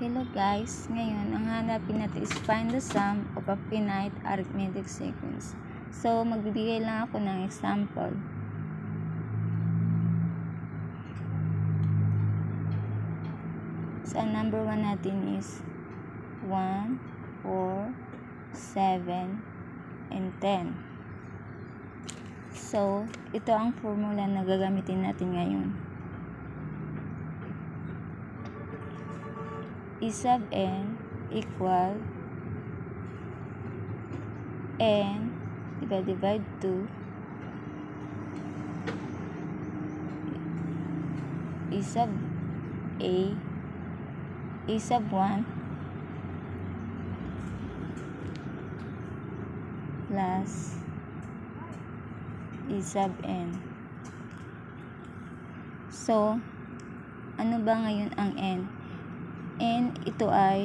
Hello guys, ngayon ang hanapin natin is find the sum of a finite arithmetic sequence. So magbibigay lang ako ng example. So ang number 1 natin is 1, 4, 7, and 10. So ito ang formula na gagamitin natin ngayon. E sub n equal n divide 2 e sub a e sub 1 plus e sub n. So ano ba ngayon ang n? N ito ay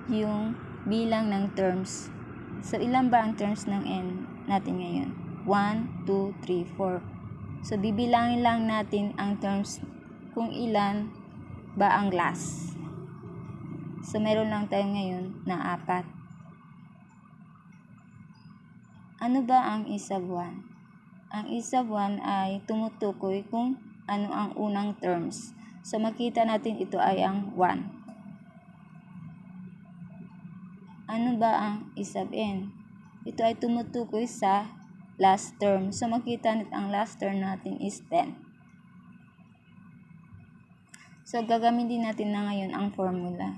yung bilang ng terms. So ilan ba ang terms ng n natin ngayon? 1, 2, 3, 4. So bibilangin lang natin ang terms kung ilan ba ang last. So meron lang tayo ngayon na 4. Ano ba ang e sub 1? Ang e sub 1 ay tumutukoy kung ano ang unang terms. So makita natin ito ay ang 1. Ano ba ang e sub n? Ito ay tumutukoy sa last term. So makita natin ang last term natin is 10. So gagamitin natin na ngayon ang formula.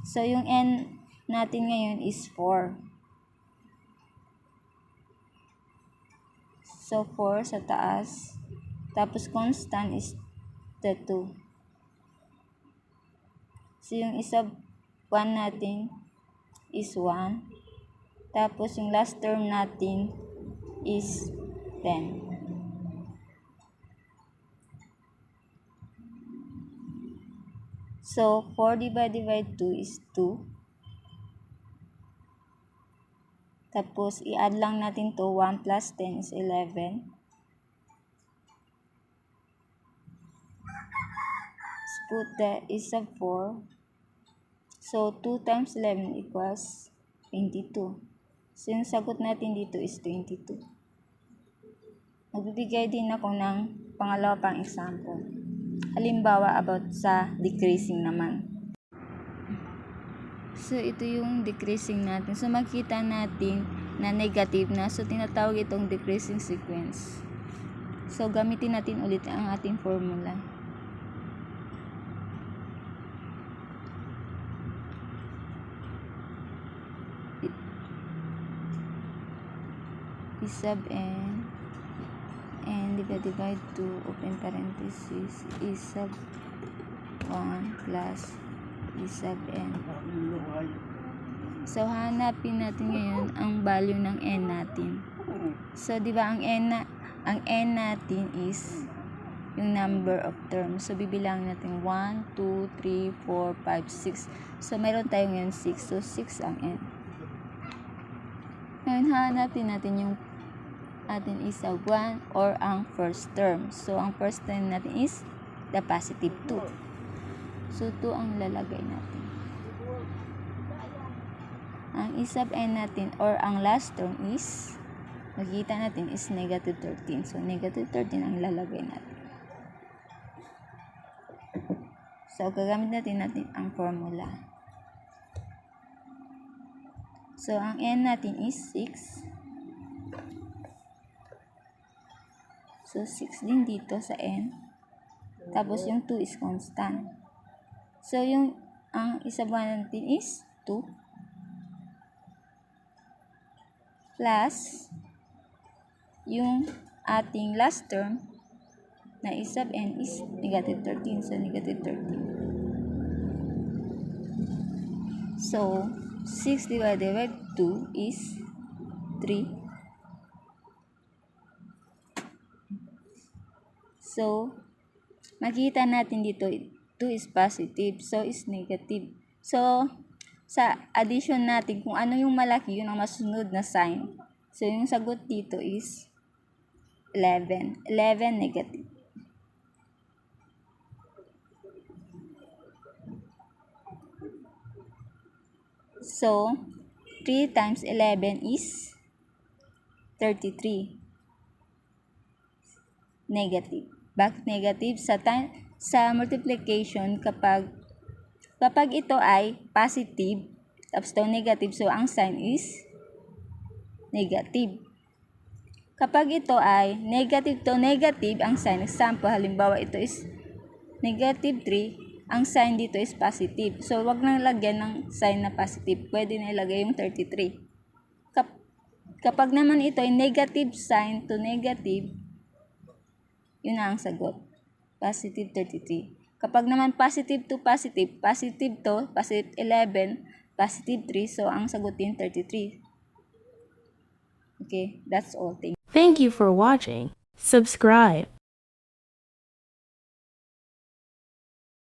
So yung n natin ngayon is 4. So 4 sa taas. Tapos constant is the 2. So yung e sub 1 natin is 1. Tapos yung last term natin is 10. So 4 divided 2 is 2. Tapos i-add lang natin to 1 plus 10 is 11. Put the e sub 4. So 2 times 11 equals 22. So yung sagot natin dito is 22. Magbibigay din ako ng pangalawa pang example. Halimbawa about sa decreasing naman. So ito yung decreasing natin. So makita natin na negative na. So tinatawag itong decreasing sequence. So gamitin natin ulit ang ating formula. E sub n divide 2 open parenthesis e sub 1 plus e sub n. So hanapin natin ngayon ang value ng n natin. So di ba ang n natin is yung number of terms. So bibilangin natin 1, 2, 3, 4, 5, 6. So meron tayo ngayon 6. So 6 ang n. Ngayon hanapin natin yung atin is 1 or ang first term. So ang first term natin is the positive 2. So 2 ang lalagay natin. Ang e sub n natin or ang last term is makikita natin is negative 13. So negative 13 ang lalagay natin. So gagamit natin ang formula. So ang n natin is 6. So 6 din dito sa n. Tapos yung 2 is constant. So yung ang e sub 1 natin is 2 plus yung ating last term na e sub n is negative 13. So negative 13. So 6 divided by 2 is 3. So makita natin dito 2 is positive, so is negative. So sa addition natin kung ano yung malaki, yun ang masunod na sign. So yung sagot dito is 11 negative. So, 3 times 11 is 33. Negative. Bakit negative? Sa multiplication, kapag ito ay positive, tapos ito negative, so ang sign is negative. Kapag ito ay negative to negative, ang sign, example, halimbawa ito is negative 3, ang sign dito is positive. So, wag nang lagyan ng sign na positive. Pwede na ilagay yung 33. Kapag naman ito ay negative sign to negative, yun na ang sagot. Positive 33. Kapag naman positive to, positive 11, positive 3, so ang sagot din 33. Okay, that's all. Thank you. Thank you for watching. Subscribe.